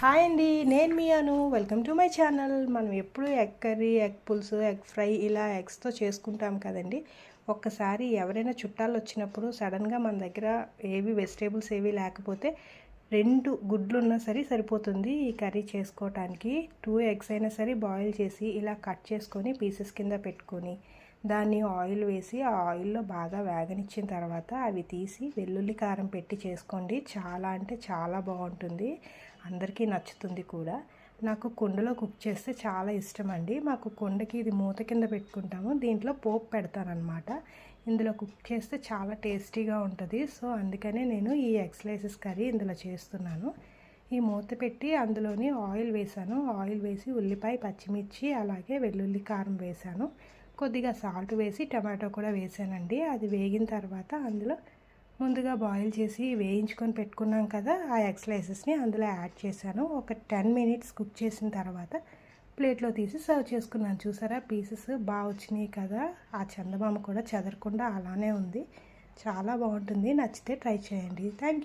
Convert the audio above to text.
Hi అండి, నేను మీ Anu. Welcome to my channel. మనం ఎప్పుడు ఎగ్ కర్రీ, ఎగ్ పులుసు, ఎగ్ ఫ్రై ఇలా ఎగ్స్తో చేసుకుంటాం కదండి. ఒక్కసారి ఎవరైనా చుట్టాలు వచ్చినప్పుడు సడన్గా మన దగ్గర వెజిటేబుల్స్ ఏవి లేకపోతే 2 గుడ్లు ఉన్నా సరే సరిపోతుంది ఈ కర్రీ చేసుకోవటానికి. 2 ఎగ్స్ అయినా సరే బాయిల్ చేసి ఇలా కట్ చేసుకొని పీసెస్ కింద పెట్టుకొని దాన్ని ఆయిల్ వేసి ఆ ఆయిల్లో బాగా వేగనిచ్చిన తర్వాత అవి తీసి వెల్లుల్లి కారం పెట్టి చేసుకోండి. చాలా అంటే చాలా బాగుంటుంది, అందరికీ నచ్చుతుంది కూడా. నాకు కుండలో కుక్ చేస్తే చాలా ఇష్టం అండి. మాకు కుండకి ఇది మూత కింద పెట్టుకుంటాము, దీంట్లో పోపు పెడతానమాట. ఇందులో కుక్ చేస్తే చాలా టేస్టీగా ఉంటుంది. సో అందుకనే నేను ఈ ఎగ్ స్లైసెస్ కర్రీ ఇందులో చేస్తున్నాను. ఈ మూత పెట్టి అందులోని ఆయిల్ వేసాను. ఆయిల్ వేసి ఉల్లిపాయ, పచ్చిమిర్చి, అలాగే వెల్లుల్లి కారం వేసాను. కొద్దిగా సాల్ట్ వేసి టమాటో కూడా వేసానండి. అది వేగిన తర్వాత అందులో ముందుగా బాయిల్ చేసి వేయించుకొని పెట్టుకున్నాం కదా, ఆ ఎగ్ స్లైసెస్ని అందులో యాడ్ చేశాను. ఒక 10 మినిట్స్ కుక్ చేసిన తర్వాత ప్లేట్లో తీసి సర్వ్ చేసుకున్నాను. చూసారా, పీసెస్ బాగా వచ్చినాయి కదా, ఆ చందమామ కూడా చెదరకుండా అలానే ఉంది. చాలా బాగుంటుంది, నచ్చితే ట్రై చేయండి. Thank you.